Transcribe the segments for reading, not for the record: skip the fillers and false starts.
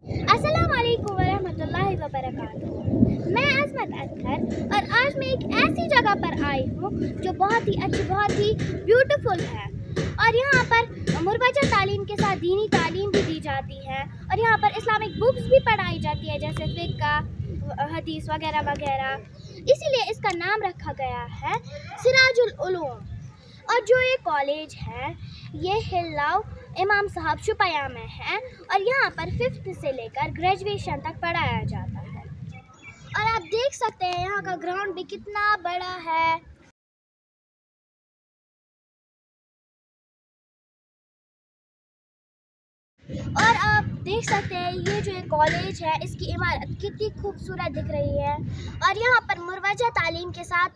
السلام علیکم ورحمۃ اللہ وبرکاتہ۔ میں عظمت اطہر اور آج میں ایک ایسی جگہ پر آئی ہوں جو بہت ہی اچھی، بہت ہی بیوٹیفل ہے، اور یہاں پر مروجہ تعلیم کے ساتھ دینی تعلیم بھی دی جاتی ہے، اور یہاں پر اسلامک بکس بھی پڑھائی جاتی ہے جیسے فقہ، حدیث وغیرہ وغیرہ۔ اسی لیے اس کا نام رکھا گیا ہے سراج العلوم۔ اور جو یہ کالج ہے یہ ہلاؤ امام صاحب شپیہ میں ہے، اور یہاں پر 5th سے لے کر گریجویشن تک پڑھایا جاتا ہے۔ اور آپ دیکھ سکتے ہیں یہاں کا گراؤنڈ بھی کتنا بڑا ہے۔ اور آپ دیکھ سکتے ہیں یہ جو کالج ہے اس کی عمارت کتنی خوبصورت دکھ رہی ہے، اور یہاں پر مروجہ تعلیم کے ساتھ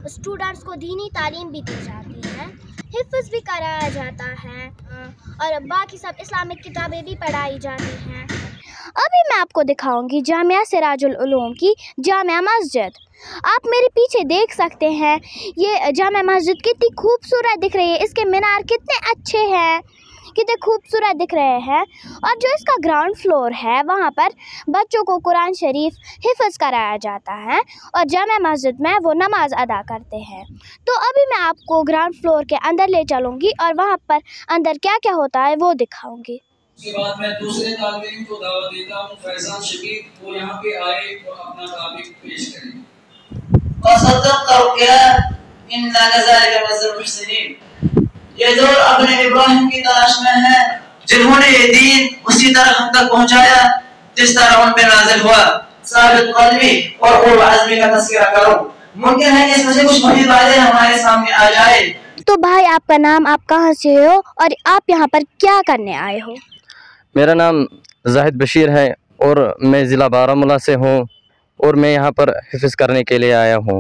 اسٹوڈنٹس کو دینی تعلیم بھی دی جاتی ہے، حفظ بھی کرایا جاتا ہے، اور باقی سب اسلامک کتابیں بھی پڑھائی جاتی ہیں۔ ابھی میں آپ کو دکھاؤں گی جامعہ سراج العلوم کی جامع مسجد۔ آپ میرے پیچھے دیکھ سکتے ہیں یہ جامع مسجد کتنی خوبصورت دکھ رہی ہے، اس کے مینار کتنے اچھے ہیں، کتنے خوبصورت دکھ رہے ہیں۔ اور جو اس کا گراؤنڈ فلور ہے وہاں پر بچوں کو قرآن شریف حفظ کرایا جاتا ہے، اور جامع مسجد میں وہ نماز ادا کرتے ہیں۔ تو ابھی میں آپ کو گراؤنڈ فلور کے اندر لے چلوں گی اور وہاں پر اندر کیا کیا ہوتا ہے وہ دکھاؤں گی۔ اس کے بعد میں دوسرے طالب علم کو دعوت دیتا ہوں فیضان شبیر، وہ یہاں پہ آئے اور اپنا ٹاپک پیش کریں۔ وصدقت رؤيا إنا كذلك نجزي المحسنين۔ یہ دور اپنے ابراہیم کی تلاش میں ہے جنہوں نے یہ دین اسی طرح ہم تک پہنچایا جس طرح ان پہ نازل ہوا۔ ثابت قلبی اور اولو عزمی کا تذکرہ کرو، ممکن ہے کہ اس میں سے کچھ مزید باتیں ہمارے سامنے آ جائے۔ تو بھائی آپ کا نام، آپ کہاں سے ہو اور آپ یہاں پر کیا کرنے آئے ہو؟ میرا نام زاہد بشیر ہے اور میں ضلع بارہمولہ سے ہوں، اور میں یہاں پر حفظ کرنے کے لیے آیا ہوں،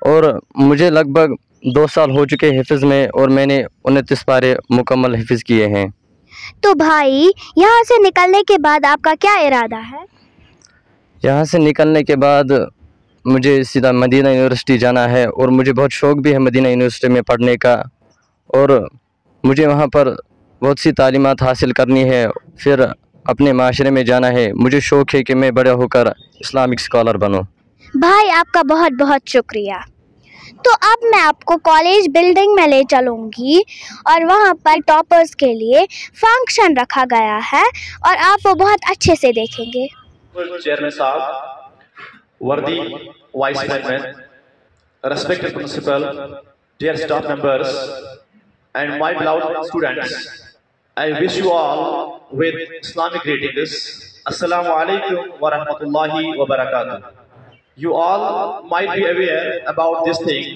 اور مجھے لگ بھگ 2 سال ہو چکے حفظ میں، اور میں نے 29 پارے مکمل حفظ کیے ہیں۔ تو بھائی یہاں سے نکلنے کے بعد آپ کا کیا ارادہ ہے؟ یہاں سے نکلنے کے بعد مجھے سیدھا مدینہ یونیورسٹی جانا ہے، اور مجھے بہت شوق بھی ہے مدینہ یونیورسٹی میں پڑھنے کا، اور مجھے وہاں پر بہت سی تعلیمات حاصل کرنی ہے، پھر اپنے معاشرے میں جانا ہے۔ مجھے شوق ہے کہ میں بڑا ہو کر اسلامک اسکالر بنوں۔ بھائی آپ کا بہت بہت شکریہ۔ تو اب میں آپ کو کالج بلڈنگ میں لے چلوں گی، اور وہاں پر ٹاپرز کے لیے فنکشن رکھا گیا ہے، اور آپ وہ بہت اچھے سے دیکھیں گے۔ چیئرمین صاحب، worthy vice chairman, respected principal, dear staff members and my beloved students, I wish you all with Islamic greetings. Assalamu alaikum wa rahmatullahi wa barakatuh. You all might be aware about this thing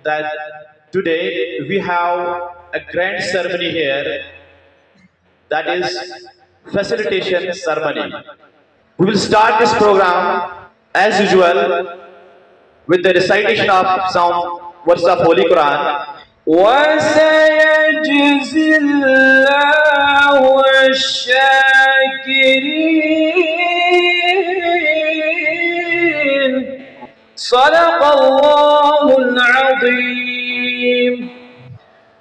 that today we have a grand ceremony here, that is facilitation ceremony. We will start this program as usual with the recitation of some verses of Holy Quran. وَسَيَجْزِي اللَّهُ الشَّاكِرِينَ صدق اللہ العظیم.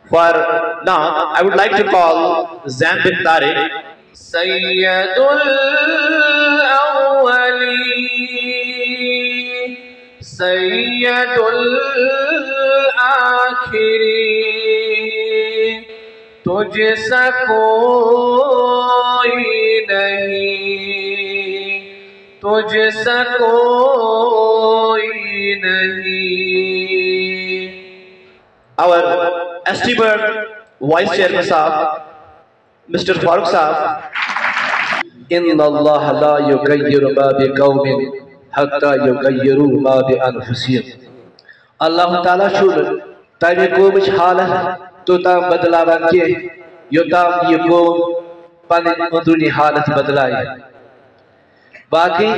For now, I would like to call Zain bin Tariq, Sayyid al-Awwalin, Sayyid al-Akhirin, تجھ سا کوئی نہیں، تجھ سا کوئی نہیں. Our esteemed Vice Chairman Sahab, Mr. Farooq Sahab. إن الله لا يغير ما بقوم حتى يغيروا ما بأنفسهم. اللہ تعالیٰ چھُ تمہِ قومٕچ حالت توٚتام بدلاوان کینٛہہ یوٚتام یہِ قوم پنٕنۍ أنٛدروٗنی حالت بدلایہِ. باقٕے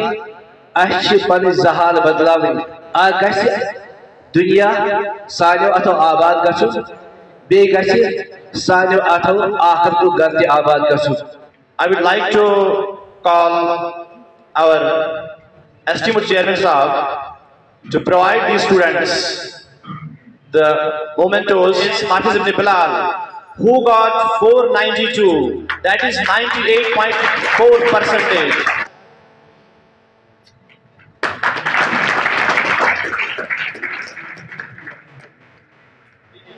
اَسہِ چھِ پنٕنۍ زٕ حال بدلاوٕنۍ. اکھ گژھِ دُنیا سانیو اَتھو آباد گژھُن، بیٚیہِ گژھِ سانیو اَتھو آخرتُک گھر تہِ آباد گژھُن. I would like to call our esteemed Chairman Sahab to provide these students the mementos. Hafiz ibn Bilal who got 492. That is 98.4%.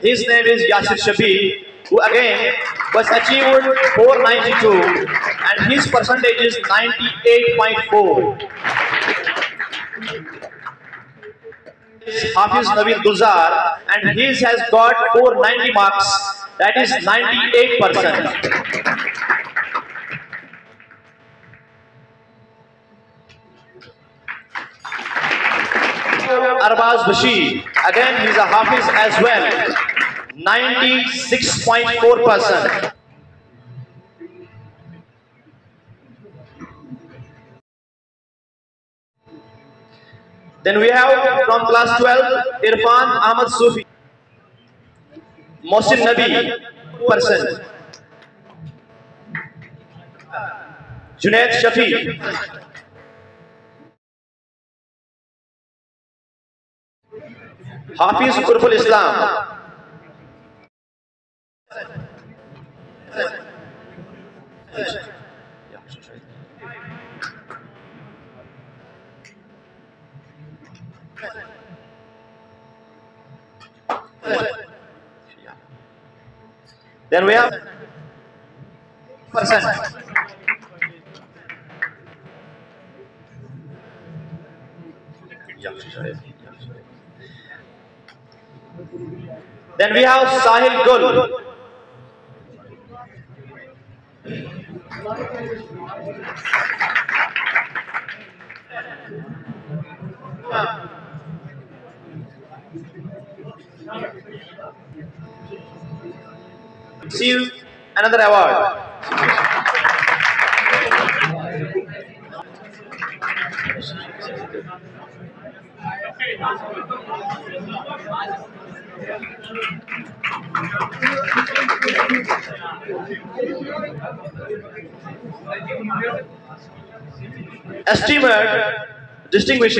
His name is Yasir Shabi, who again was achieved 492 and his percentage is 98.4. Hafiz Naveed Gulzar and his has got 490 marks, that is 98%. Arbaz Bashir, again he is a Hafiz as well, 96.4%. Then we have from class 12, Irfan Ahmad Sufi, Mohsin Nabi, percent. Junaid Shafi, Hafiz Urful Islam, then we have percent. Then we have Sahil Gul, receive another award. Esteemed distinguished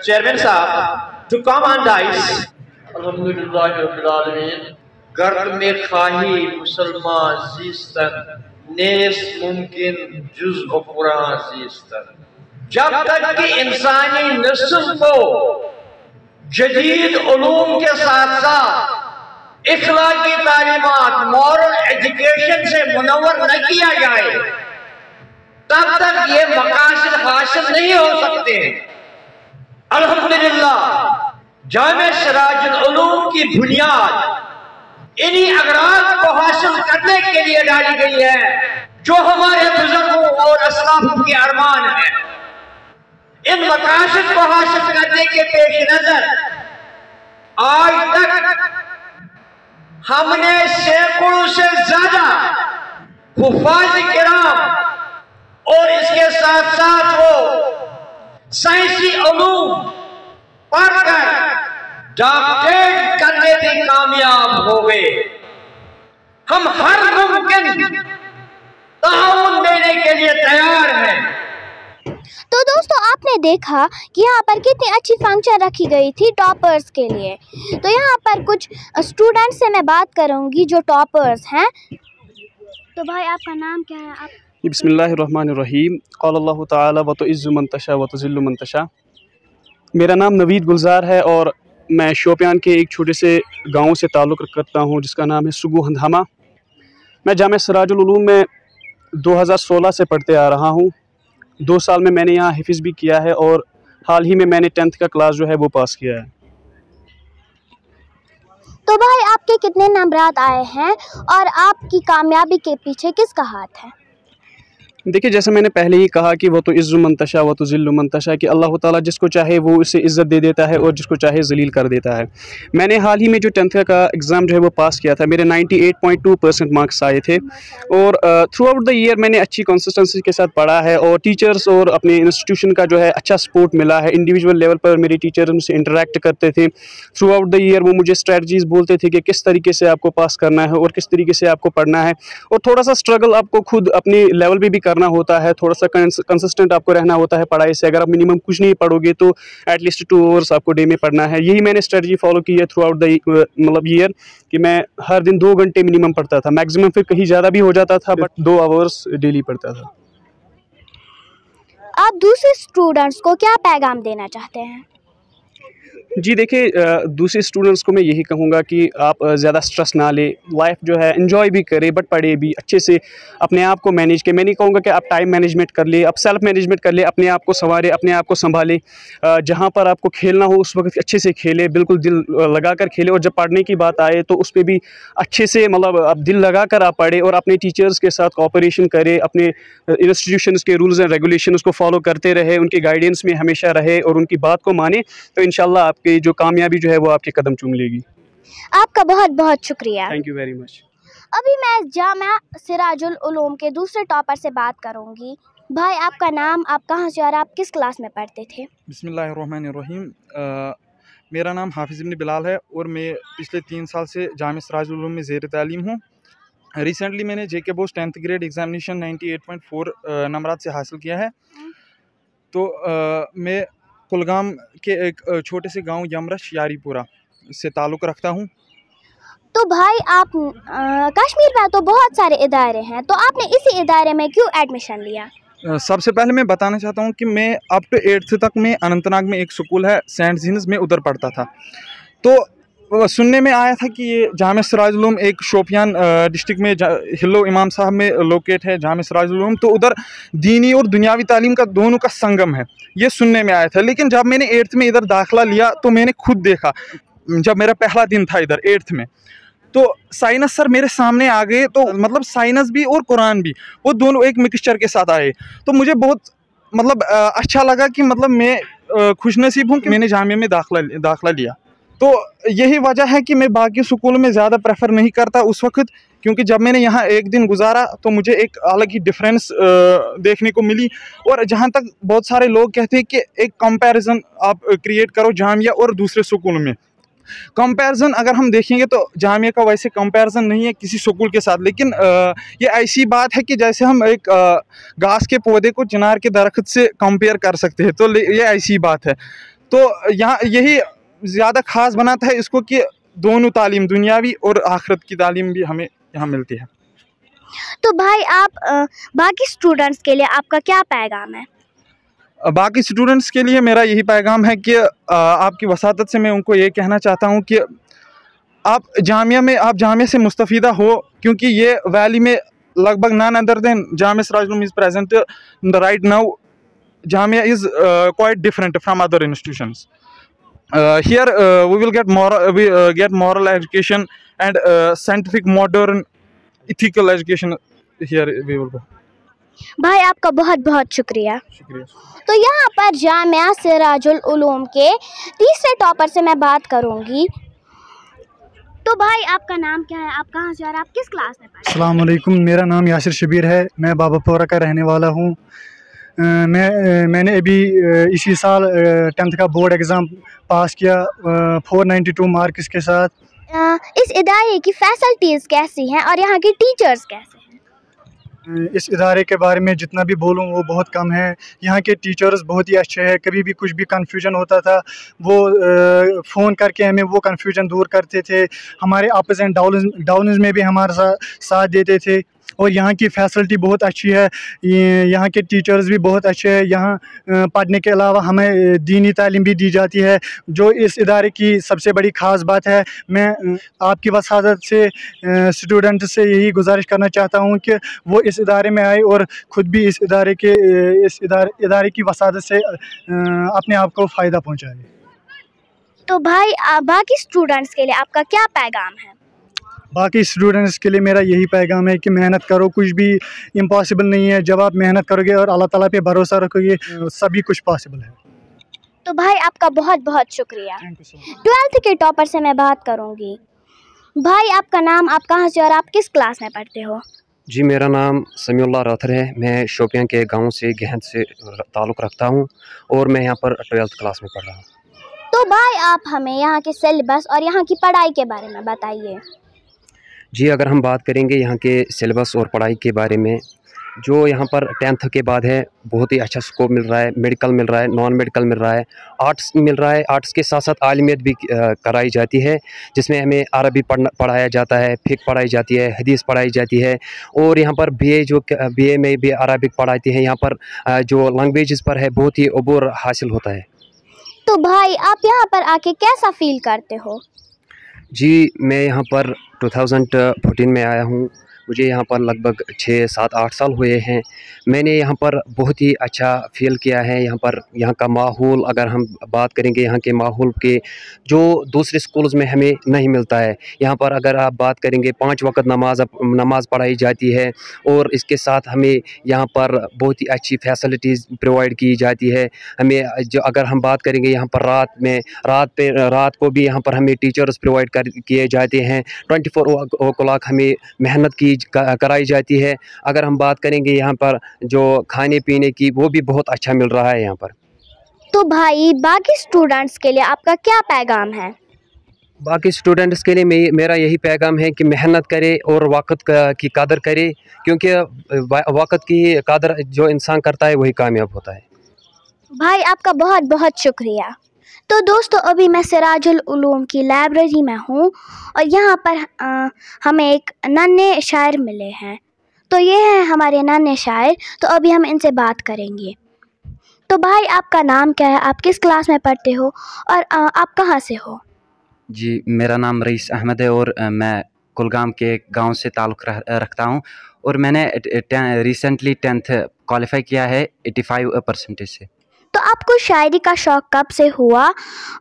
Chairman Sahab to come on dice. Alhamdulillah Rabbil Alamin. गर्द में खाही मुसलमान जीस्तन नेस मुमकिन जुज बपुरा जीस्तन। जब तक कि इंसानी नस्ल को जदीद उलूम के साथ साथ इखलाकी तालीमात मॉरल एजुकेशन से मुनव्वर न किया जाए तब तक ये मकासद हासिल नहीं हो सकते। अल्हम्दुलिल्लाह जामे सिराजुल उलूम की बुनियाद इन्हीं अगराज को हासिल करने के लिए डाली गई है जो हमारे बुजुर्गों और असलाफों के अरमान है। इन मकासद को हासिल करने के पेश नजर आज तक हमने सैकड़ों से ज्यादा हुफ़ाज़ किराम और इसके साथ साथ वो साइंसी उलूम पढ़कर डॉक्टरेट करने में कामयाब हो गए। हम हर मुमकिन ताउन देने के लिए तैयार हैं। तो दोस्तों आपने देखा कि यहाँ पर कितनी अच्छी फंक्शन रखी गई थी टॉपर्स के लिए। तो यहाँ पर कुछ स्टूडेंट्स से मैं बात करूँगी जो टॉपर्स हैं। तो भाई आपका नाम क्या है? आप बिस्मिल्लाहिर्रहमानिर्रहीम। क़ाल अल्लाहु तआला व तुइज़्ज़ु मन तशा व तुज़िल्लु मन तशा। मेरा नाम नवीद गुलजार है और मैं शोपियान के एक छोटे से गांव से ताल्लुक़ करता हूं जिसका नाम है सुगु हंधामा। मैं जामे सिराजुल उलूम में 2016 से पढ़ते आ रहा हूं। 2 साल में मैंने यहाँ हिफ़्ज़ भी किया है और हाल ही में मैंने 10th का क्लास जो है वो पास किया है। तो भाई आपके कितने नंबरात आए हैं और आपकी कामयाबी के पीछे किसका हाथ है? देखिए जैसे मैंने पहले ही कहा कि वो तो इज़्ज़ु मंतशा व तो ज़िल्लु मंतशा कि अल्लाह ताला जिसको चाहे वो उसे इज़्ज़त दे देता है और जिसको चाहे ज़लील कर देता है। मैंने हाल ही में जो 10th का एग्ज़ाम जो है वो पास किया था, मेरे 98.2% मार्क्स आए थे और थ्रू आउट द ईयर मैंने अच्छी कंसिस्टेंसी के साथ पढ़ा है और टीचर्स और अपने इंस्टीट्यूशन का जो है अच्छा सपोर्ट मिला है। इंडिविजुअल लेवल पर मेरे टीचर उनसे इंटरेक्ट करते थे। थ्रू आउट द ईयर वो मुझे स्ट्रेटजीज़ बोलते थे कि किस तरीके से आपको पास करना है और किस तरीके से आपको पढ़ना है और थोड़ा सा स्ट्रगल आपको खुद अपने लेवल पर भी करना होता है, थोड़ा सा कंसिस्टेंट आपको रहना होता है पढ़ाई से। अगर आप मिनिमम कुछ नहीं पढ़ोगे तो एटलीस्ट 2 आवर्स आपको डे में पढ़ना है। यही मैंने स्ट्रेटजी फॉलो की है थ्रू आउट द मतलब ईयर, कि मैं हर दिन 2 घंटे मिनिमम पढ़ता था, मैक्सिमम फिर कहीं ज़्यादा भी हो जाता था, बट 2 आवर्स डेली पढ़ता था। आप दूसरे स्टूडेंट्स को क्या पैगाम देना चाहते हैं? जी देखिए, दूसरे स्टूडेंट्स को मैं यही कहूँगा कि आप ज़्यादा स्ट्रेस ना ले, लाइफ जो है एंजॉय भी करें बट पढ़े भी अच्छे से, अपने आप को मैनेज के। मैं नहीं कहूँगा कि आप टाइम मैनेजमेंट कर ले, आप सेल्फ मैनेजमेंट कर ले, अपने आप को संवारे, अपने आप को संभाले। जहाँ पर आपको खेलना हो उस वक्त अच्छे से खेले, बिल्कुल दिल लगा कर खेले, और जब पढ़ने की बात आए तो उस पर भी अच्छे से मतलब आप दिल लगा कर आप पढ़े, और अपने टीचर्स के साथ कोऑपरेशन करें, अपने इंस्टीट्यूशंस के रूल्स एंड रेगुलेशन को फॉलो करते रहे, उनके गाइडेंस में हमेशा रहे और उनकी बात को माने, तो इंशाल्लाह आपकी जो कामयाबी जो है वो आपके कदम चूम लेगी। आपका बहुत बहुत शुक्रिया। Thank you very much. अभी मैं जामिया सिराजुल उलूम के दूसरे टॉपर से बात करूंगी। भाई, आपका नाम, आप कहाँ से और आप किस क्लास में पढ़ते थे? बिस्मिल्लाहिर्रहमानिर्रहीम। मेरा नाम हाफिज़ इब्न बिलाल है और मैं पिछले 3 साल से जामिया सिराजुल उलूम में ज़ेर तालीम हूँ। रिसेंटली मैंने JK Bose 10th grade examination 98.4 नंबरात से हासिल किया है। तो मैं कुलगाम के एक छोटे से गांव यमरश यारीपुरा से ताल्लुक़ रखता हूं। तो भाई, आप कश्मीर में तो बहुत सारे इदारे हैं, तो आपने इसी इदारे में क्यों एडमिशन लिया? सबसे पहले मैं बताना चाहता हूं कि मैं अप टू 8th तक में अनंतनाग में एक स्कूल है सेंट जीन्स में, उधर पढ़ता था। तो सुनने में आया था कि ये जामिया सिराजुल उलूम एक शोपियान डिस्ट्रिक्ट में हिल्लो इमाम साहब में लोकेट है जामिया सिराजुल उलूम, तो उधर दीनी और दुनियावी तालीम का दोनों का संगम है, ये सुनने में आया था। लेकिन जब मैंने 8th में इधर दाखिला लिया तो मैंने खुद देखा, जब मेरा पहला दिन था इधर 8th में, तो साइंस सर मेरे सामने आ गए। तो मतलब साइंस भी और कुरान भी, वो दोनों एक मिक्सचर के साथ आए। तो मुझे बहुत मतलब अच्छा लगा कि मतलब मैं खुशनसीब हूँ कि मैंने जामिया में दाखिला लिया। तो यही वजह है कि मैं बाकी स्कूलों में ज़्यादा प्रेफर नहीं करता उस वक्त, क्योंकि जब मैंने यहाँ एक दिन गुजारा तो मुझे एक अलग ही डिफरेंस देखने को मिली। और जहाँ तक बहुत सारे लोग कहते हैं कि एक कंपैरिजन आप क्रिएट करो जामिया और दूसरे स्कूलों में। कंपैरिजन अगर हम देखेंगे तो जामिया का वैसे कंपैरिजन नहीं है किसी स्कूल के साथ, लेकिन ये ऐसी बात है कि जैसे हम एक घास के पौधे को चिनार के दरख्त से कंपेयर कर सकते हैं, तो ये ऐसी बात है। तो यहाँ यही ज़्यादा ख़ास बनाता है इसको कि दोनों तालीम, दुनियावी और आखिरत की तालीम भी हमें यहाँ मिलती है। तो भाई, आप बाकी स्टूडेंट्स के लिए आपका क्या पैगाम है? बाकी स्टूडेंट्स के लिए मेरा यही पैगाम है कि आपकी वसातत से मैं उनको ये कहना चाहता हूँ कि आप जामिया से मुस्तफ़ीदा हो, क्योंकि ये वैली में लगभग none other than Jamia Sirajul Uloom is present right now. Jamia is quite different from other institutions. Here we will get moral education and scientific, modern, ethical education. Here we will go. भाई, आपका बहुत बहुत शुक्रिया। तो यहाँ पर जामिया सिराजुल उलूम के तीसरे टॉपर से मैं बात करूँगी। तो भाई, आपका नाम क्या है, आप कहाँ से और आप किस क्लास में पढ़ते हैं? अस्सलाम वालेकुम, मेरा नाम यासिर शबीर है, मैं बाबापोरा का रहने वाला हूँ। मैंने अभी इसी साल 10th का बोर्ड एग्ज़ाम पास किया 492 मार्क्स के साथ। इस इदारे की फैसिलिटीज़ कैसी हैं और यहाँ के टीचर्स कैसे हैं? इस इदारे के बारे में जितना भी बोलूँ वो बहुत कम है। यहाँ के टीचर्स बहुत ही अच्छे हैं, कभी भी कुछ भी कन्फ्यूजन होता था वो फ़ोन करके हमें वो कन्फ्यूजन दूर करते थे, हमारे अप्स एंड डाउन्स में भी हमारा साथ देते थे। और यहाँ की फैसिलिटी बहुत अच्छी है, यहाँ के टीचर्स भी बहुत अच्छे हैं। यहाँ पढ़ने के अलावा हमें दीनी तालीम भी दी जाती है, जो इस इदारे की सबसे बड़ी ख़ास बात है। मैं आपकी वसादत से स्टूडेंट से यही गुजारिश करना चाहता हूँ कि वो इस इदारे में आए और ख़ुद भी इस इदारे की वसादत से अपने आप को फ़ायदा पहुँचाए। तो भाई, बाकी स्टूडेंट्स के लिए आपका क्या पैगाम है? बाकी स्टूडेंट्स के लिए मेरा यही पैगाम है कि मेहनत करो, कुछ भी इम्पॉसिबल नहीं है। जब आप मेहनत करोगे और अल्लाह ताला पे भरोसा रखोगे, सभी कुछ पॉसिबल है। तो भाई, आपका बहुत बहुत शुक्रिया। 12th के टॉपर से मैं बात करूंगी। भाई, आपका नाम, आप कहाँ से और आप किस क्लास में पढ़ते हो? जी, मेरा नाम समीउल्लाह राथर है, मैं शोपियां के गांव से गहन से ताल्लुक़ रखता हूं और मैं यहां पर 12th क्लास में पढ़ रहा हूं। तो भाई, आप हमें यहाँ के सिलेबस और यहाँ की पढ़ाई के बारे में बताइए। जी, अगर हम बात करेंगे यहाँ के सिलेबस और पढ़ाई के बारे में, जो यहाँ पर 10th के बाद है बहुत ही अच्छा स्कोप मिल रहा है, मेडिकल मिल रहा है, नॉन मेडिकल मिल रहा है, आर्ट्स मिल रहा है। आर्ट्स के साथ साथ आलिमियत भी कराई जाती है, जिसमें हमें अरबी पढ़ाया जाता है, फ़िक़्ह पढ़ाई जाती है, हदीस पढ़ाई जाती है। और यहाँ पर BA में भी अरबिक पढ़ाती है। यहाँ पर जो लैंग्वेजेस पर है बहुत ही अबूर हासिल होता है। तो भाई आप यहाँ पर आके कैसा फील करते हो? जी, मैं यहाँ पर 2014 में आया हूँ। मुझे यहाँ पर लगभग 6, 7, 8 साल हुए हैं। मैंने यहाँ पर बहुत ही अच्छा फ़ील किया है। यहाँ का माहौल, अगर हम बात करेंगे यहाँ के माहौल के, जो दूसरे स्कूल्स में हमें नहीं मिलता है। यहाँ पर अगर आप बात करेंगे 5 वक्त नमाज पढ़ाई जाती है, और इसके साथ हमें यहाँ पर बहुत ही अच्छी फैसिलिटीज़ प्रोवाइड की जाती है। हमें जो अगर हम बात करेंगे यहाँ पर रात को भी यहाँ पर हमें टीचर्स प्रोवाइड किए जाते हैं। 24 o'clock हमें मेहनत कराई जाती है। अगर हम बात करेंगे यहाँ पर जो खाने पीने की, वो भी बहुत अच्छा मिल रहा है यहाँ पर। तो भाई बाकी स्टूडेंट्स के लिए आपका क्या पैगाम है? बाकी स्टूडेंट्स के लिए मेरा यही पैगाम है कि मेहनत करे और वक्त की कदर करे, क्योंकि वक्त की कदर जो इंसान करता है वही कामयाब होता है। भाई आपका बहुत बहुत शुक्रिया। तो दोस्तों अभी मैं सिराजुल उलूम की लाइब्रेरी में हूँ और यहाँ पर हमें एक नन्हे शायर मिले हैं। तो ये हैं हमारे नन्हे शायर, तो अभी हम इनसे बात करेंगे। तो भाई आपका नाम क्या है, आप किस क्लास में पढ़ते हो और आप कहाँ से हो? जी, मेरा नाम रईस अहमद है और मैं कुलगाम के गांव से ताल्लुक़ रखता हूं, और मैंने रिसेंटली 10th क्वालिफाई किया है 85% से। तो आपको शायरी का शौक़ कब से हुआ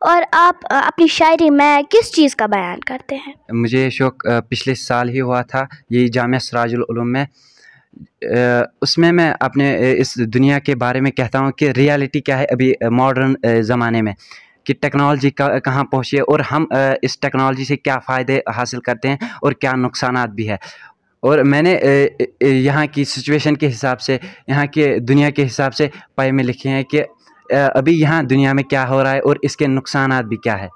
और आप अपनी शायरी में किस चीज़ का बयान करते हैं? मुझे ये शौक़ पिछले साल ही हुआ था, ये जामिया सिराजुल उलूम में। उसमें मैं अपने इस दुनिया के बारे में कहता हूँ कि रियलिटी क्या है अभी मॉडर्न ज़माने में, कि टेक्नोलॉजी कहाँ पहुँची है और हम इस टेक्नोलॉजी से क्या फ़ायदे हासिल करते हैं और क्या नुकसानात भी है। और मैंने यहाँ की सिचुएशन के हिसाब से, यहाँ के दुनिया के हिसाब से पोएमें लिखे हैं कि अभी यहाँ दुनिया में क्या हो रहा है और इसके नुकसानात भी क्या है।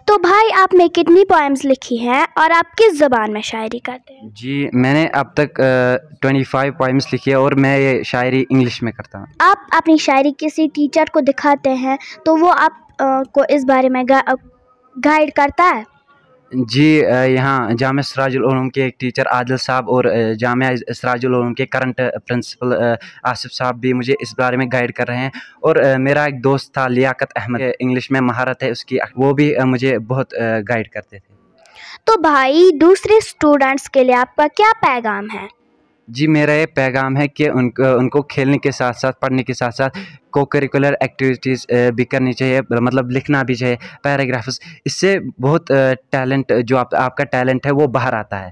तो भाई आपने कितनी पोएम्स लिखी हैं और आप किस ज़बान में शायरी करते हैं? जी, मैंने अब तक 25 पोएम्स लिखी है और मैं ये शायरी इंग्लिश में करता हूँ। आप अपनी शायरी किसी टीचर को दिखाते हैं तो वो आप को इस बारे में गाइड करता है? जी, यहाँ जामिया सिराजुल उलूम के एक टीचर आदिल साहब और जामिया सिराजुल उलूम के करंट प्रिंसिपल आसिफ साहब भी मुझे इस बारे में गाइड कर रहे हैं। और मेरा एक दोस्त था लियाकत अहमद, इंग्लिश में महारत है उसकी, वो भी मुझे बहुत गाइड करते थे। तो भाई दूसरे स्टूडेंट्स के लिए आपका क्या पैगाम है? जी, मेरा ये पैगाम है कि उनको खेलने के साथ साथ, पढ़ने के साथ साथ को करिकुलर एक्टिविटीज़ भी करनी चाहिए, मतलब लिखना भी चाहिए, पैराग्राफ्स। इससे बहुत टैलेंट, जो आपका टैलेंट है वो बाहर आता है।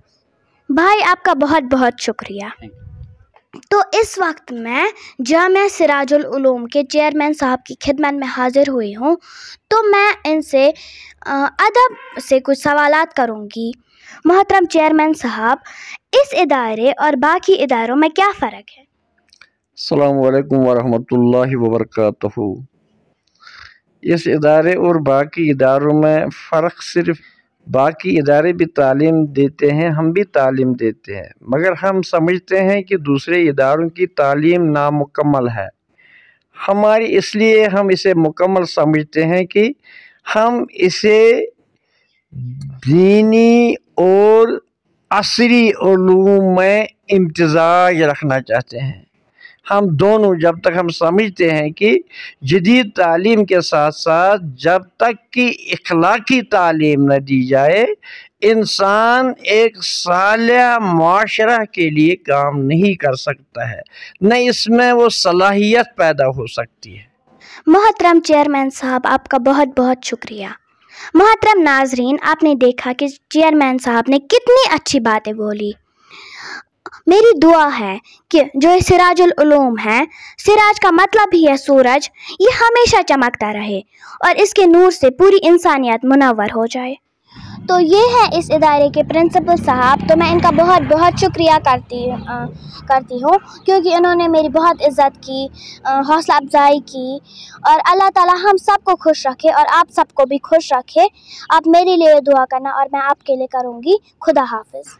भाई आपका बहुत बहुत शुक्रिया। तो इस वक्त मैं जामिया सिराजुल उलूम के चेयरमैन साहब की खिदमत में हाज़िर हुई हूँ। तो मैं इनसे अदब से कुछ सवालात करूँगी। मोहतरम चेयरमैन साहब, इस इदारे और बाकी इदारों में क्या फ़र्क है? अस्सलामु अलैकुम वरहमतुल्लाहि वबरकातुहू। इस इदारे और बाकी इदारों में फ़र्क सिर्फ, बाकी इदारे भी तालीम देते हैं, हम भी तालीम देते हैं, मगर हम समझते हैं कि दूसरे इदारों की तालीम नामुकम्मल है। हमारी, इसलिए हम इसे मुकम्मल समझते हैं कि हम इसे दीनी और असरी उलूम में इम्तिज़ाज रखना चाहते हैं। हम दोनों, जब तक हम समझते हैं कि जदीद तालीम के साथ साथ जब तक कि इखलाकी तालीम न दी जाए, इंसान एक सालिह माशरा के लिए काम नहीं कर सकता है, न इसमें वो सलाहियत पैदा हो सकती है। मोहतरम चेयरमैन साहब, आपका बहुत बहुत शुक्रिया। मोहतरम नाजरीन, आपने देखा कि चेयरमैन साहब ने कितनी अच्छी बातें बोली। मेरी दुआ है कि जो सिराजुल उलूम है, सिराज का मतलब ही है सूरज, ये हमेशा चमकता रहे और इसके नूर से पूरी इंसानियत मुनव्वर हो जाए। तो ये है इस इदारे के प्रिंसिपल साहब। तो मैं इनका बहुत बहुत शुक्रिया करती हूँ क्योंकि इन्होंने मेरी बहुत इज़्ज़त की, हौसला अफजाई की। और अल्लाह ताला हम सबको खुश रखे और आप सबको भी खुश रखे। आप मेरे लिए दुआ करना और मैं आपके लिए करूँगी। खुदा हाफिज़।